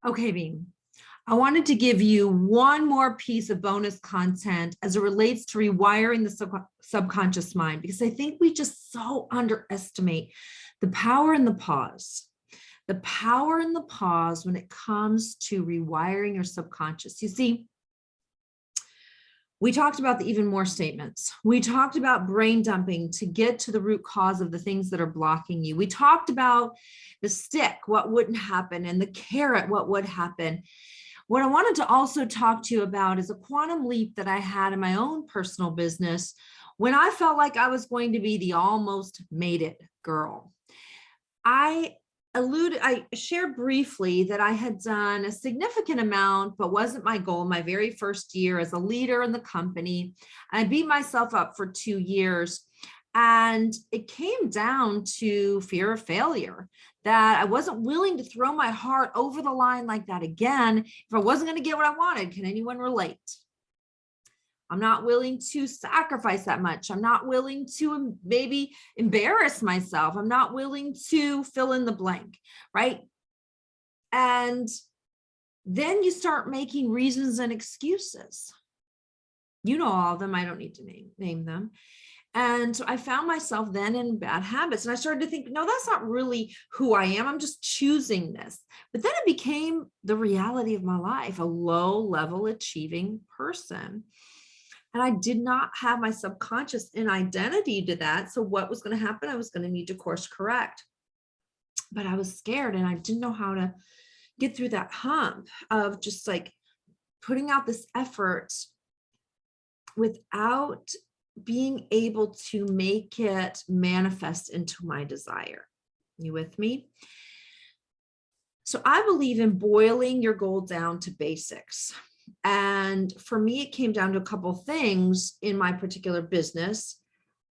Okay, Beam. I wanted to give you one more piece of bonus content as it relates to rewiring the subconscious mind, because I think we just so underestimate the power in the pause. The power in the pause when it comes to rewiring your subconscious. You see, we talked about the even more statements. We talked about brain dumping to get to the root cause of the things that are blocking you. We talked about the stick, what wouldn't happen, and the carrot, what would happen. What I wanted to also talk to you about is a quantum leap that I had in my own personal business when I felt like I was going to be the almost made it girl. I shared briefly that I had done a significant amount, but wasn't my goal my very first year as a leader in the company. I beat myself up for 2 years. And it came down to fear of failure, that I wasn't willing to throw my heart over the line like that again if I wasn't going to get what I wanted. Can anyone relate? I'm not willing to sacrifice that much. I'm not willing to maybe embarrass myself. I'm not willing to fill in the blank, right? And then you start making reasons and excuses. You know all of them. I don't need to name them. And so I found myself then in bad habits. And I started to think, no, that's not really who I am. I'm just choosing this. But then it became the reality of my life, a low-level achieving person. And I did not have my subconscious in identity to that. So what was going to happen? I was going to need to course correct. But I was scared and I didn't know how to get through that hump of just like putting out this effort without being able to make it manifest into my desire. You with me? So I believe in boiling your goal down to basics. And for me, it came down to a couple of things in my particular business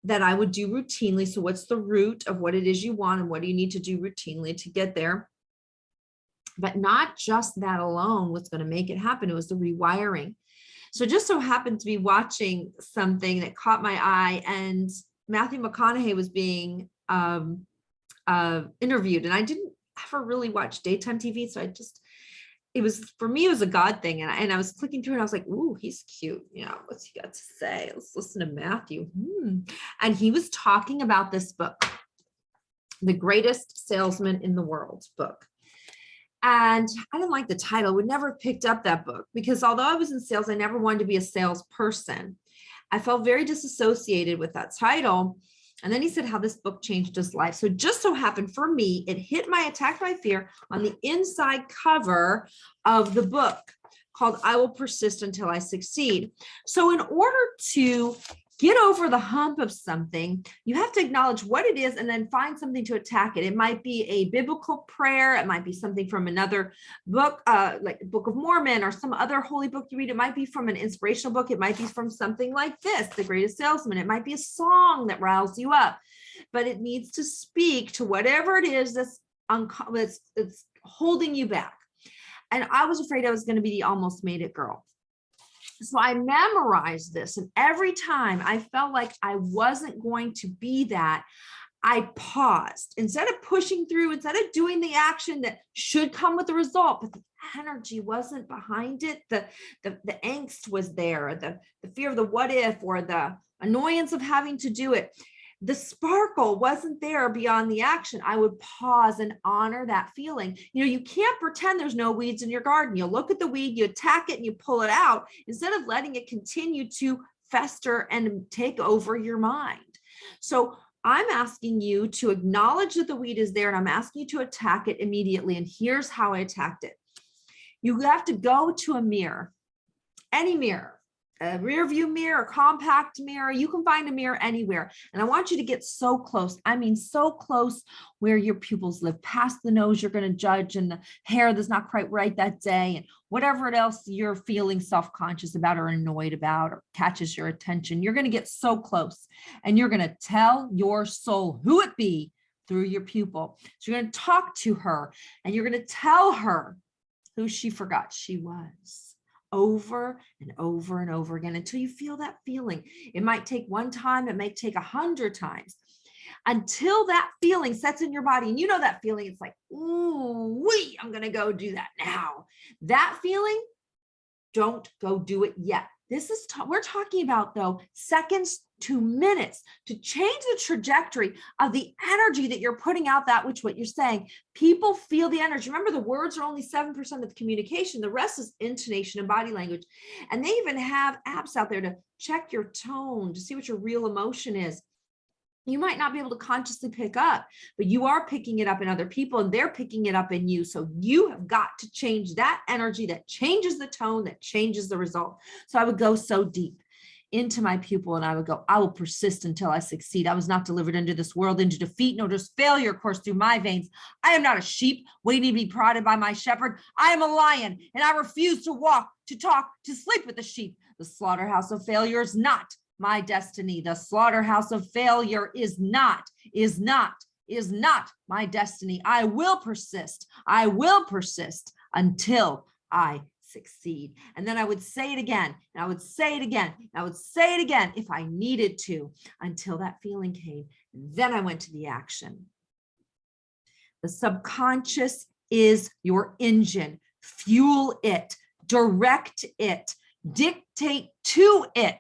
that I would do routinely. So what's the root of what it is you want and what do you need to do routinely to get there? But not just that alone, what's going to make it happen. It was the rewiring. So just so happened to be watching something that caught my eye, and Matthew McConaughey was being interviewed, and I didn't ever really watch daytime TV. So for me, it was a God thing. And I was clicking through and I was like, ooh, he's cute. You know, what's he got to say? Let's listen to Matthew. And he was talking about this book, The Greatest Salesman in the World book. And I didn't like the title, would never have picked up that book because although I was in sales, I never wanted to be a salesperson. I felt very disassociated with that title. And then he said how this book changed his life. So just so happened for me, it attacked my fear on the inside cover of the book called I Will Persist Until I Succeed. So in order to get over the hump of something, you have to acknowledge what it is and then find something to attack it. It might be a biblical prayer. It might be something from another book, like the Book of Mormon or some other holy book you read. It might be from an inspirational book. It might be from something like this, The Greatest Salesman. It might be a song that riles you up, but it needs to speak to whatever it is that's holding you back. And I was afraid I was going to be the almost made it girl. So I memorized this, and every time I felt like I wasn't going to be that, I paused. Instead of pushing through, instead of doing the action that should come with the result, but the energy wasn't behind it, the angst was there, the fear of the what if or the annoyance of having to do it. The sparkle wasn't there beyond the action. I would pause and honor that feeling. You know, you can't pretend there's no weeds in your garden. You look at the weed, you attack it, and you pull it out instead of letting it continue to fester and take over your mind. So I'm asking you to acknowledge that the weed is there, and I'm asking you to attack it immediately. And here's how I attacked it. You have to go to a mirror, any mirror. A rear view mirror, a compact mirror, you can find a mirror anywhere. And I want you to get so close. I mean, so close where your pupils live, past the nose you're going to judge and the hair that's not quite right that day and whatever else you're feeling self-conscious about or annoyed about or catches your attention. You're going to get so close and you're going to tell your soul who it be through your pupil. So you're going to talk to her and you're going to tell her who she forgot she was. Over and over and over again until you feel that feeling. It might take one time, it might take 100 times. until that feeling sets in your body. And you know that feeling, it's like, ooh, wee, I'm going to go do that now. That feeling, don't go do it yet. This is, we're talking about though, seconds to minutes to change the trajectory of the energy that you're putting out, that which what you're saying. People feel the energy. Remember, the words are only 7% of the communication. The rest is intonation and body language. And they even have apps out there to check your tone, to see what your real emotion is. You might not be able to consciously pick up, but you are picking it up in other people and they're picking it up in you. So you have got to change that energy that changes the tone, that changes the result. So I would go so deep into my pupil and I would go, I will persist until I succeed. I was not delivered into this world into defeat, nor does failure course through my veins. I am not a sheep waiting to be prodded by my shepherd. I am a lion and I refuse to walk, to talk, to sleep with the sheep. The slaughterhouse of failure is not my destiny. The slaughterhouse of failure is not my destiny. I will persist until I succeed. And then I would say it again, and I would say it again, and I would say it again if I needed to, until that feeling came. Then I went to the action. The subconscious is your engine. Fuel it, direct it, dictate to it.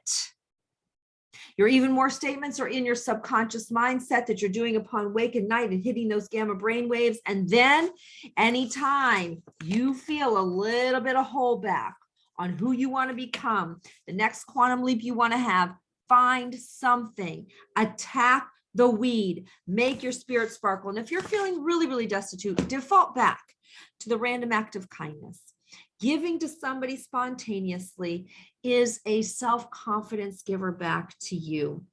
Your even more statements are in your subconscious mindset that you're doing upon wake at night and hitting those gamma brain waves. And then anytime you feel a little bit of holdback on who you want to become, the next quantum leap you want to have, find something, attack the weed, make your spirit sparkle. And if you're feeling really, really destitute, default back to the random act of kindness. Giving to somebody spontaneously is a self-confidence giver back to you,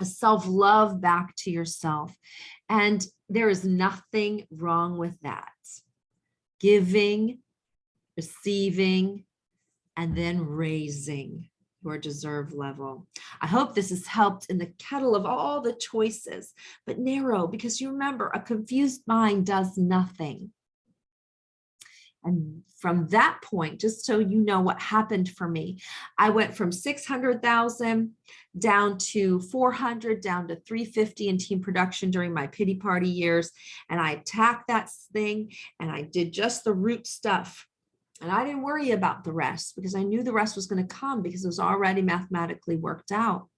a self-love back to yourself. And there is nothing wrong with that. Giving, receiving, and then raising your deserved level. I hope this has helped in the kettle of all the choices, but narrow, because you remember, a confused mind does nothing. And from that point, just so you know what happened for me, I went from 600,000 down to 400, down to 350 in team production during my pity party years. And I attacked that thing and I did just the root stuff. And I didn't worry about the rest because I knew the rest was going to come because it was already mathematically worked out.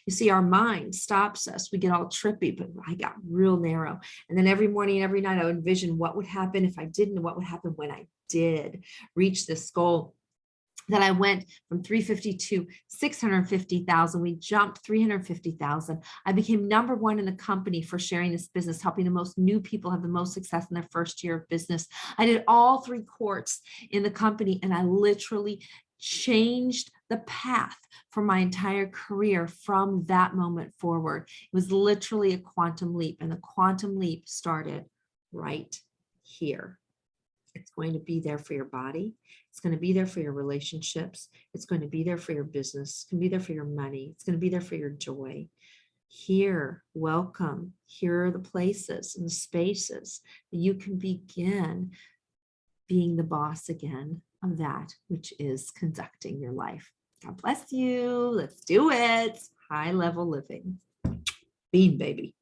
You see, our mind stops us. We get all trippy, but I got real narrow. And then every morning and every night I would envision what would happen if I didn't and what would happen when I did reach this goal. Then I went from 350 to 650,000. We jumped 350,000. I became #1 in the company for sharing this business, helping the most new people have the most success in their first year of business. I did all 3 courts in the company and I literally changed the path for my entire career from that moment forward. It was literally a quantum leap, and the quantum leap started right here. It's going to be there for your body. It's going to be there for your relationships. It's going to be there for your business. It's going to be there for your money. It's going to be there for your joy. Here, welcome. Here are the places and the spaces that you can begin being the boss again of that which is conducting your life. God bless you. Let's do it. High level living. Beam, baby.